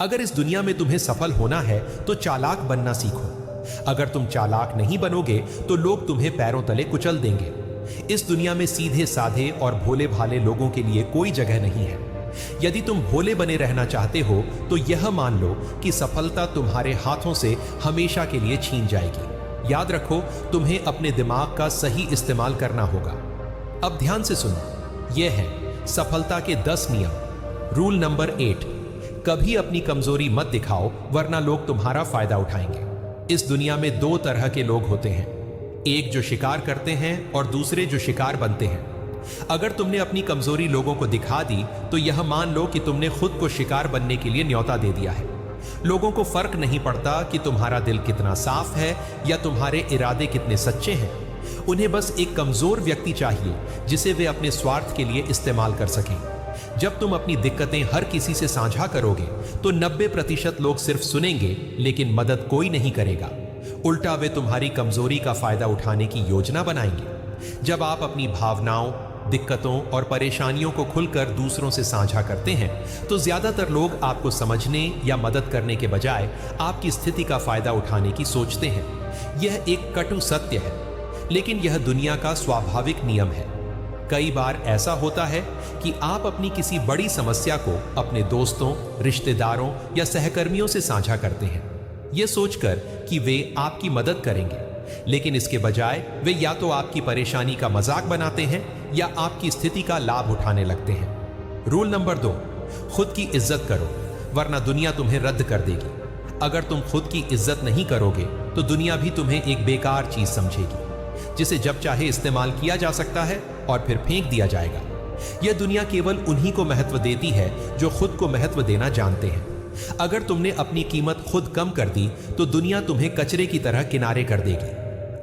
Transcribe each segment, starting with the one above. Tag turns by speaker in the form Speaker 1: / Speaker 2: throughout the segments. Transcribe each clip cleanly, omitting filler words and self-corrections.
Speaker 1: अगर इस दुनिया में तुम्हें सफल होना है तो चालाक बनना सीखो। अगर तुम चालाक नहीं बनोगे तो लोग तुम्हें पैरों तले कुचल देंगे। इस दुनिया में सीधे साधे और भोले भाले लोगों के लिए कोई जगह नहीं है। यदि तुम भोले बने रहना चाहते हो तो यह मान लो कि सफलता तुम्हारे हाथों से हमेशा के लिए छीन जाएगी। याद रखो, तुम्हें अपने दिमाग का सही इस्तेमाल करना होगा। अब ध्यान से सुनो, यह है सफलता के 10 नियम। रूल नंबर 8, कभी अपनी कमजोरी मत दिखाओ वरना लोग तुम्हारा फायदा उठाएंगे। इस दुनिया में 2 तरह के लोग होते हैं, एक जो शिकार करते हैं और दूसरे जो शिकार बनते हैं। अगर तुमने अपनी कमजोरी लोगों को दिखा दी तो यह मान लो कि तुमने खुद को शिकार बनने के लिए न्योता दे दिया है। लोगों को फर्क नहीं पड़ता कि तुम्हारा दिल कितना साफ है या तुम्हारे इरादे कितने सच्चे हैं। उन्हें बस एक कमजोर व्यक्ति चाहिए जिसे वे अपने स्वार्थ के लिए इस्तेमाल कर सकें। जब तुम अपनी दिक्कतें हर किसी से साझा करोगे तो 90% लोग सिर्फ सुनेंगे लेकिन मदद कोई नहीं करेगा। उल्टा वे तुम्हारी कमजोरी का फायदा उठाने की योजना बनाएंगे। जब आप अपनी भावनाओं, दिक्कतों और परेशानियों को खुलकर दूसरों से साझा करते हैं तो ज्यादातर लोग आपको समझने या मदद करने के बजाय आपकी स्थिति का फायदा उठाने की सोचते हैं। यह एक कटु सत्य है, लेकिन यह दुनिया का स्वाभाविक नियम है। कई बार ऐसा होता है कि आप अपनी किसी बड़ी समस्या को अपने दोस्तों, रिश्तेदारों या सहकर्मियों से साझा करते हैं, यह सोचकर कि वे आपकी मदद करेंगे, लेकिन इसके बजाय वे या तो आपकी परेशानी का मजाक बनाते हैं या आपकी स्थिति का लाभ उठाने लगते हैं। रूल नंबर 2, खुद की इज्जत करो वरना दुनिया तुम्हें रद्द कर देगी। अगर तुम खुद की इज्जत नहीं करोगे तो दुनिया भी तुम्हें एक बेकार चीज समझेगी जिसे जब चाहे इस्तेमाल किया जा सकता है और फिर फेंक दिया जाएगा। यह दुनिया केवल उन्हीं को महत्व देती है जो खुद को महत्व देना जानते हैं। अगर तुमने अपनी कीमत खुद कम कर दी तो दुनिया तुम्हें कचरे की तरह किनारे कर देगी।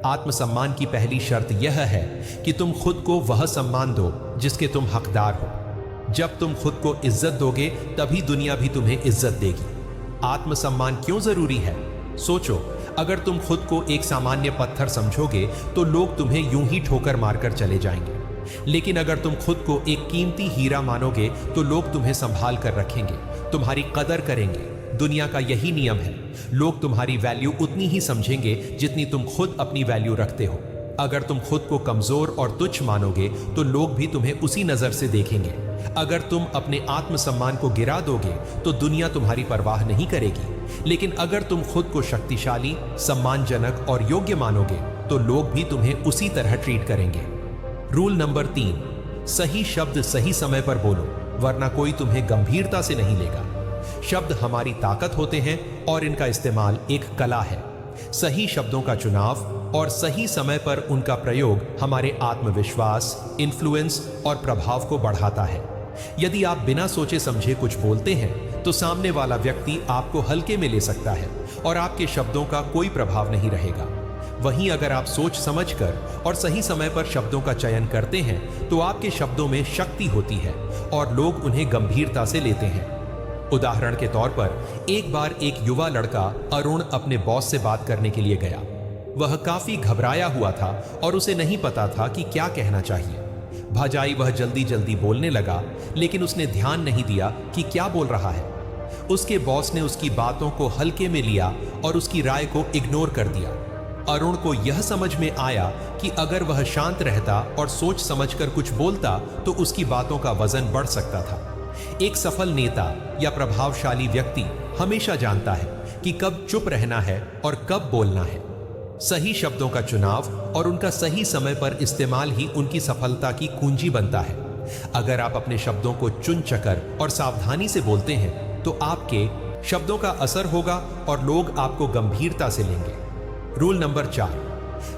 Speaker 1: आत्मसम्मान की पहली शर्त यह है कि तुम खुद को वह सम्मान दो जिसके तुम हकदार हो। जब तुम खुद को इज्जत दोगे तभी दुनिया भी तुम्हें इज्जत देगी। आत्मसम्मान क्यों जरूरी है? सोचो, अगर तुम खुद को एक सामान्य पत्थर समझोगे तो लोग तुम्हें यूं ही ठोकर मारकर चले जाएंगे, लेकिन अगर तुम खुद को एक कीमती हीरा मानोगे तो लोग तुम्हें संभाल कर रखेंगे, तुम्हारी कदर करेंगे। दुनिया का यही नियम है, लोग तुम्हारी वैल्यू उतनी ही समझेंगे जितनी तुम खुद अपनी वैल्यू रखते हो। अगर तुम खुद को कमजोर और तुच्छ मानोगे तो लोग भी तुम्हें उसी नजर से देखेंगे। अगर तुम अपने आत्मसम्मान को गिरा दोगे तो दुनिया तुम्हारी परवाह नहीं करेगी, लेकिन अगर तुम खुद को शक्तिशाली, सम्मानजनक और योग्य मानोगे तो लोग भी तुम्हें उसी तरह ट्रीट करेंगे। रूल नंबर 3, सही शब्द सही समय पर बोलो वरना कोई तुम्हें गंभीरता से नहीं लेगा। शब्द हमारी ताकत होते हैं और इनका इस्तेमाल एक कला है। सही शब्दों का चुनाव और सही समय पर उनका प्रयोग हमारे आत्मविश्वास, इन्फ्लुएंस और प्रभाव को बढ़ाता है। यदि आप बिना सोचे समझे कुछ बोलते हैं तो सामने वाला व्यक्ति आपको हल्के में ले सकता है और आपके शब्दों का कोई प्रभाव नहीं रहेगा। वहीं अगर आप सोच समझकर और सही समय पर शब्दों का चयन करते हैं तो आपके शब्दों में शक्ति होती है और लोग उन्हें गंभीरता से लेते हैं। उदाहरण के तौर पर एक बार एक युवा लड़का अरुण अपने बॉस से बात करने के लिए गया। वह काफी घबराया हुआ था और उसे नहीं पता था कि क्या कहना चाहिए। भजाई वह जल्दी जल्दी बोलने लगा, लेकिन उसने ध्यान नहीं दिया कि क्या बोल रहा है। उसके बॉस ने उसकी बातों को हल्के में लिया और उसकी राय को इग्नोर कर दिया। अरुण को यह समझ में आया कि अगर वह शांत रहता और सोच समझकर कुछ बोलता तो उसकी बातों का वजन बढ़ सकता था। एक सफल नेता या प्रभावशाली व्यक्ति हमेशा जानता है कि कब चुप रहना है और कब बोलना है। सही शब्दों का चुनाव और उनका सही समय पर इस्तेमाल ही उनकी सफलता की कुंजी बनता है। अगर आप अपने शब्दों को चुन चकर और सावधानी से बोलते हैं तो आपके शब्दों का असर होगा और लोग आपको गंभीरता से लेंगे। रूल नंबर 4,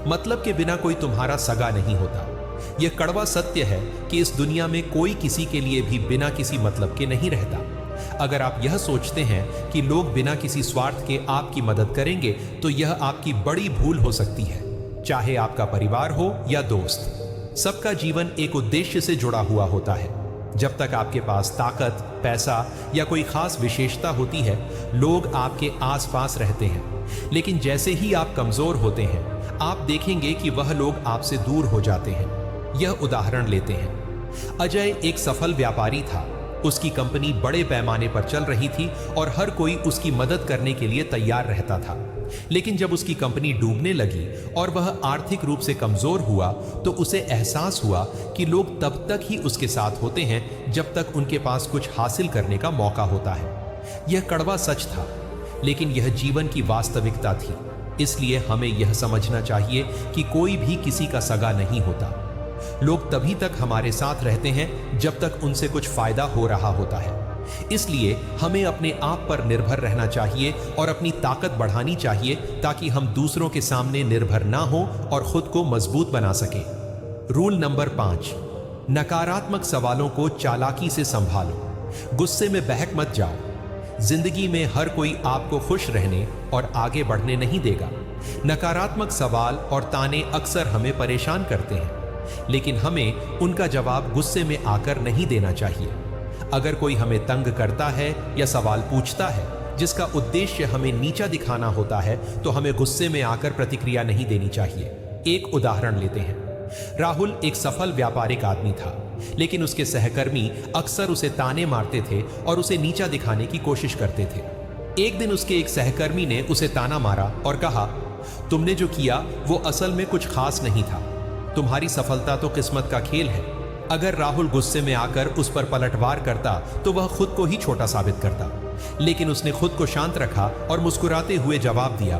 Speaker 1: मतलब के बिना कोई तुम्हारा सगा नहीं होता। यह कड़वा सत्य है कि इस दुनिया में कोई किसी के लिए भी बिना किसी मतलब के नहीं रहता। अगर आप यह सोचते हैं कि लोग बिना किसी स्वार्थ के आपकी मदद करेंगे तो यह आपकी बड़ी भूल हो सकती है। चाहे आपका परिवार हो या दोस्त, सबका जीवन एक उद्देश्य से जुड़ा हुआ होता है। जब तक आपके पास ताकत, पैसा या कोई खास विशेषता होती है, लोग आपके आसपास रहते हैं, लेकिन जैसे ही आप कमजोर होते हैं आप देखेंगे कि वह लोग आपसे दूर हो जाते हैं। यह उदाहरण लेते हैं। अजय एक सफल व्यापारी था। उसकी कंपनी बड़े पैमाने पर चल रही थी और हर कोई उसकी मदद करने के लिए तैयार रहता था। लेकिन जब उसकी कंपनी डूबने लगी और वह आर्थिक रूप से कमजोर हुआ तो उसे एहसास हुआ कि लोग तब तक ही उसके साथ होते हैं जब तक उनके पास कुछ हासिल करने का मौका होता है। यह कड़वा सच था, लेकिन यह जीवन की वास्तविकता थी। इसलिए हमें यह समझना चाहिए कि कोई भी किसी का सगा नहीं होता। लोग तभी तक हमारे साथ रहते हैं जब तक उनसे कुछ फायदा हो रहा होता है। इसलिए हमें अपने आप पर निर्भर रहना चाहिए और अपनी ताकत बढ़ानी चाहिए ताकि हम दूसरों के सामने निर्भर ना हो और खुद को मजबूत बना सके। रूल नंबर 5, नकारात्मक सवालों को चालाकी से संभालो। गुस्से में बहक मत जाओ। जिंदगी में हर कोई आपको खुश रहने और आगे बढ़ने नहीं देगा। नकारात्मक सवाल और ताने अक्सर हमें परेशान करते हैं, लेकिन हमें उनका जवाब गुस्से में आकर नहीं देना चाहिए। अगर कोई हमें तंग करता है या सवाल पूछता है जिसका उद्देश्य हमें नीचा दिखाना होता है, तो हमें गुस्से में आकर प्रतिक्रिया नहीं देनी चाहिए। एक उदाहरण लेते हैं। राहुल एक सफल व्यापारिक आदमी था, लेकिन उसके सहकर्मी अक्सर उसे ताने मारते थे और उसे नीचा दिखाने की कोशिश करते थे। एक दिन उसके एक सहकर्मी ने उसे ताना मारा और कहा, तुमने जो किया वो असल में कुछ खास नहीं था। तुम्हारी सफलता तो किस्मत का खेल है। अगर राहुल गुस्से में आकर उस पर पलटवार करता तो वह खुद को ही छोटा साबित करता, लेकिन उसने खुद को शांत रखा और मुस्कुराते हुए जवाब दिया,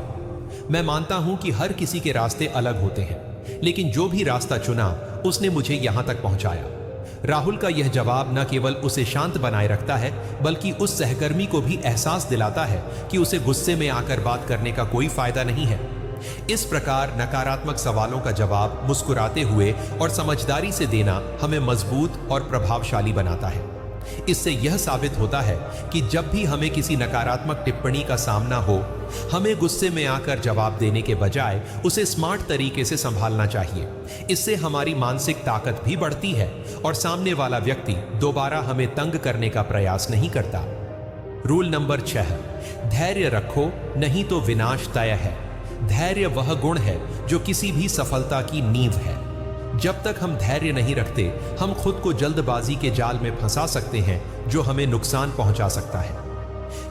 Speaker 1: मैं मानता हूं कि हर किसी के रास्ते अलग होते हैं, लेकिन जो भी रास्ता चुना उसने मुझे यहां तक पहुंचाया। राहुल का यह जवाब न केवल उसे शांत बनाए रखता है, बल्कि उस सहकर्मी को भी एहसास दिलाता है कि उसे गुस्से में आकर बात करने का कोई फायदा नहीं है। इस प्रकार नकारात्मक सवालों का जवाब मुस्कुराते हुए और समझदारी से देना हमें मजबूत और प्रभावशाली बनाता है। इससे यह साबित होता है कि जब भी हमें किसी नकारात्मक टिप्पणी का सामना हो, हमें गुस्से में आकर जवाब देने के बजाय उसे स्मार्ट तरीके से संभालना चाहिए। इससे हमारी मानसिक ताकत भी बढ़ती है और सामने वाला व्यक्ति दोबारा हमें तंग करने का प्रयास नहीं करता। रूल नंबर 6, धैर्य रखो, नहीं तो विनाश तय है। धैर्य वह गुण है जो किसी भी सफलता की नींव है। जब तक हम धैर्य नहीं रखते, हम खुद को जल्दबाजी के जाल में फंसा सकते हैं जो हमें नुकसान पहुंचा सकता है।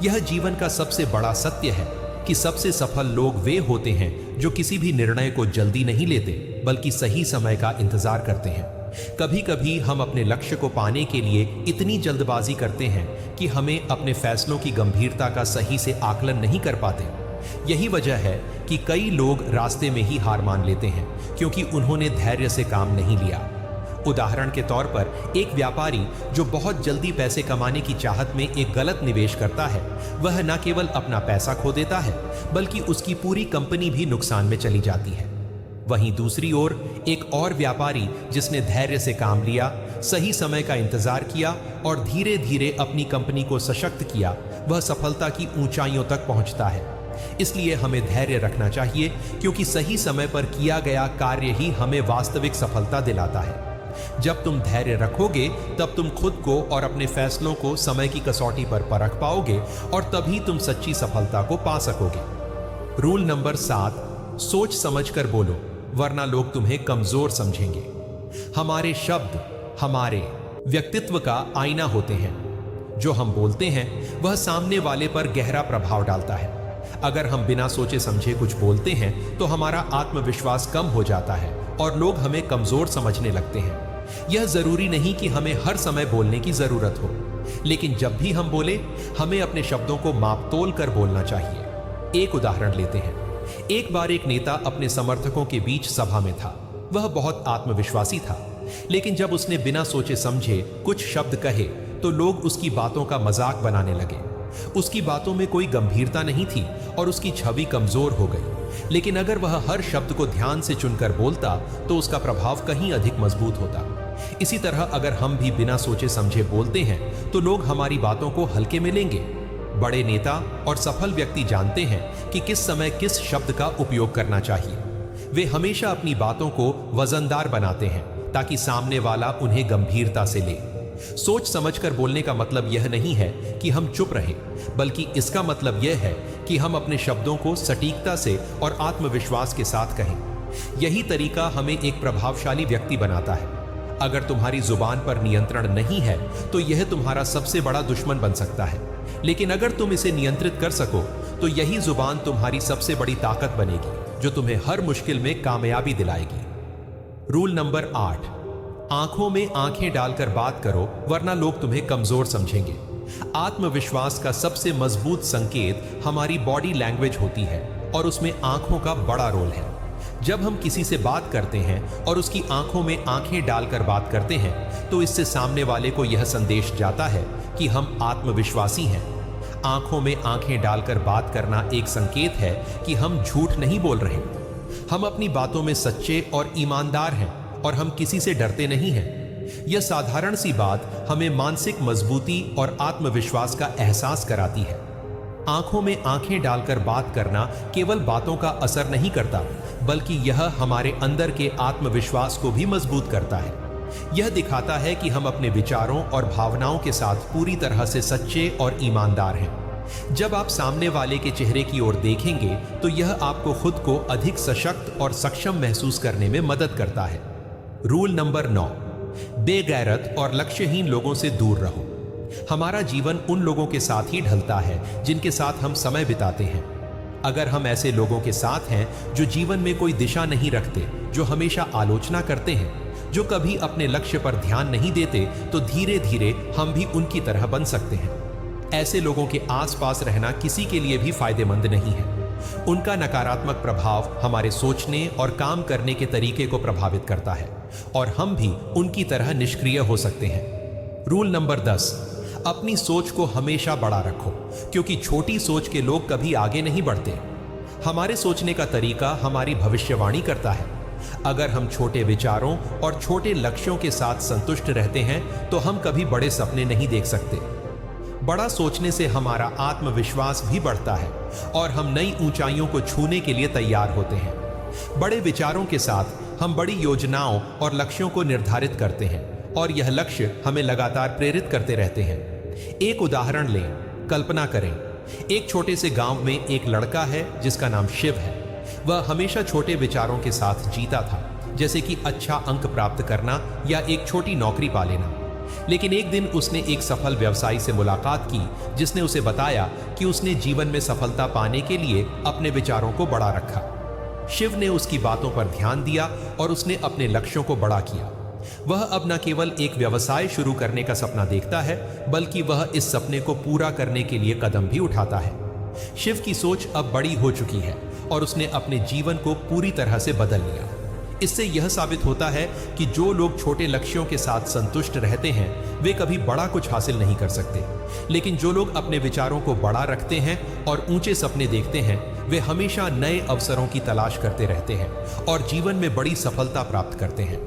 Speaker 1: यह जीवन का सबसे बड़ा सत्य है कि सबसे सफल लोग वे होते हैं जो किसी भी निर्णय को जल्दी नहीं लेते, बल्कि सही समय का इंतजार करते हैं। कभी कभी हम अपने लक्ष्य को पाने के लिए इतनी जल्दबाजी करते हैं कि हमें अपने फैसलों की गंभीरता का सही से आकलन नहीं कर पाते। यही वजह है कि कई लोग रास्ते में ही हार मान लेते हैं, क्योंकि उन्होंने धैर्य से काम नहीं लिया। उदाहरण के तौर पर एक व्यापारी जो बहुत जल्दी पैसे कमाने की चाहत में एक गलत निवेश करता है, वह न केवल अपना पैसा खो देता है, बल्कि उसकी पूरी कंपनी भी नुकसान में चली जाती है। वहीं दूसरी ओर एक और व्यापारी जिसने धैर्य से काम लिया, सही समय का इंतजार किया और धीरे धीरे अपनी कंपनी को सशक्त किया, वह सफलता की ऊंचाइयों तक पहुंचता है। इसलिए हमें धैर्य रखना चाहिए, क्योंकि सही समय पर किया गया कार्य ही हमें वास्तविक सफलता दिलाता है। जब तुम धैर्य रखोगे, तब तुम खुद को और अपने फैसलों को समय की कसौटी पर परख पाओगे और तभी तुम सच्ची सफलता को पा सकोगे। रूल नंबर 7, सोच समझकर बोलो, वरना लोग तुम्हें कमजोर समझेंगे। हमारे शब्द हमारे व्यक्तित्व का आईना होते हैं। जो हम बोलते हैं वह सामने वाले पर गहरा प्रभाव डालता है। अगर हम बिना सोचे समझे कुछ बोलते हैं तो हमारा आत्मविश्वास कम हो जाता है और लोग हमें कमजोर समझने लगते हैं। यह जरूरी नहीं कि हमें हर समय बोलने की जरूरत हो, लेकिन जब भी हम बोले, हमें अपने शब्दों को मापतोल कर बोलना चाहिए। एक उदाहरण लेते हैं। एक बार एक नेता अपने समर्थकों के बीच सभा में था। वह बहुत आत्मविश्वासी था, लेकिन जब उसने बिना सोचे समझे कुछ शब्द कहे तो लोग उसकी बातों का मजाक बनाने लगे। उसकी बातों में कोई गंभीरता नहीं थी और उसकी छवि कमजोर हो गई। लेकिन अगर वह हर शब्द को ध्यान से चुनकर बोलता तो उसका प्रभाव कहीं अधिक मजबूत होता। इसी तरह अगर हम भी बिना सोचे समझे बोलते हैं तो लोग हमारी बातों को हल्के में लेंगे। बड़े नेता और सफल व्यक्ति जानते हैं कि किस समय किस शब्द का उपयोग करना चाहिए। वे हमेशा अपनी बातों को वजनदार बनाते हैं ताकि सामने वाला उन्हें गंभीरता से ले। सोच समझकर बोलने का मतलब यह नहीं है कि हम चुप रहें, बल्कि इसका मतलब यह है कि हम अपने शब्दों को सटीकता से और आत्मविश्वास के साथ कहें। यही तरीका हमें एक प्रभावशाली व्यक्ति बनाता है। अगर तुम्हारी जुबान पर नियंत्रण नहीं है तो यह तुम्हारा सबसे बड़ा दुश्मन बन सकता है, लेकिन अगर तुम इसे नियंत्रित कर सको तो यही जुबान तुम्हारी सबसे बड़ी ताकत बनेगी जो तुम्हें हर मुश्किल में कामयाबी दिलाएगी। रूल नंबर 8, आंखों में आंखें डालकर बात करो वरना लोग तुम्हें कमजोर समझेंगे। आत्मविश्वास का सबसे मजबूत संकेत हमारी बॉडी लैंग्वेज होती है और उसमें आंखों का बड़ा रोल है। जब हम किसी से बात करते हैं और उसकी आंखों में आंखें डालकर बात करते हैं तो इससे सामने वाले को यह संदेश जाता है कि हम आत्मविश्वासी हैं। आंखों में आंखें डालकर बात करना एक संकेत है कि हम झूठ नहीं बोल रहे, हम अपनी बातों में सच्चे और ईमानदार हैं और हम किसी से डरते नहीं हैं। यह साधारण सी बात हमें मानसिक मजबूती और आत्मविश्वास का एहसास कराती है। आंखों में आंखें डालकर बात करना केवल बातों का असर नहीं करता, बल्कि यह हमारे अंदर के आत्मविश्वास को भी मजबूत करता है। यह दिखाता है कि हम अपने विचारों और भावनाओं के साथ पूरी तरह से सच्चे और ईमानदार हैं। जब आप सामने वाले के चेहरे की ओर देखेंगे तो यह आपको खुद को अधिक सशक्त और सक्षम महसूस करने में मदद करता है। रूल नंबर 9, बेगैरत और लक्ष्यहीन लोगों से दूर रहो। हमारा जीवन उन लोगों के साथ ही ढलता है जिनके साथ हम समय बिताते हैं। अगर हम ऐसे लोगों के साथ हैं जो जीवन में कोई दिशा नहीं रखते, जो हमेशा आलोचना करते हैं, जो कभी अपने लक्ष्य पर ध्यान नहीं देते, तो धीरे धीरे हम भी उनकी तरह बन सकते हैं। ऐसे लोगों के आसपास रहना किसी के लिए भी फायदेमंद नहीं है। उनका नकारात्मक प्रभाव हमारे सोचने और काम करने के तरीके को प्रभावित करता है और हम भी उनकी तरह निष्क्रिय हो सकते हैं। रूल नंबर 10, अपनी सोच को हमेशा बड़ा रखो, क्योंकि छोटी सोच के लोग कभी आगे नहीं बढ़ते। हमारे सोचने का तरीका हमारी भविष्यवाणी करता है। अगर हम छोटे विचारों और छोटे लक्ष्यों के साथ संतुष्ट रहते हैं तो हम कभी बड़े सपने नहीं देख सकते। बड़ा सोचने से हमारा आत्मविश्वास भी बढ़ता है और हम नई ऊंचाइयों को छूने के लिए तैयार होते हैं। बड़े विचारों के साथ हम बड़ी योजनाओं और लक्ष्यों को निर्धारित करते हैं और यह लक्ष्य हमें लगातार प्रेरित करते रहते हैं। एक उदाहरण लें, कल्पना करें, एक छोटे से गांव में एक लड़का है जिसका नाम शिव है। वह हमेशा छोटे विचारों के साथ जीता था, जैसे कि अच्छा अंक प्राप्त करना या एक छोटी नौकरी पा लेना। लेकिन एक दिन उसने एक सफल व्यवसायी से मुलाकात की जिसने उसे बताया कि उसने जीवन में सफलता पाने के लिए अपने विचारों को बड़ा रखा। शिव ने उसकी बातों पर ध्यान दिया और उसने अपने लक्ष्यों को बड़ा किया। वह अब न केवल एक व्यवसाय शुरू करने का सपना देखता है, बल्कि वह इस सपने को पूरा करने के लिए कदम भी उठाता है। शिव की सोच अब बड़ी हो चुकी है और उसने अपने जीवन को पूरी तरह से बदल लिया। इससे यह साबित होता है कि जो लोग छोटे लक्ष्यों के साथ संतुष्ट रहते हैं वे कभी बड़ा कुछ हासिल नहीं कर सकते, लेकिन जो लोग अपने विचारों को बड़ा रखते हैं और ऊंचे सपने देखते हैं वे हमेशा नए अवसरों की तलाश करते रहते हैं और जीवन में बड़ी सफलता प्राप्त करते हैं।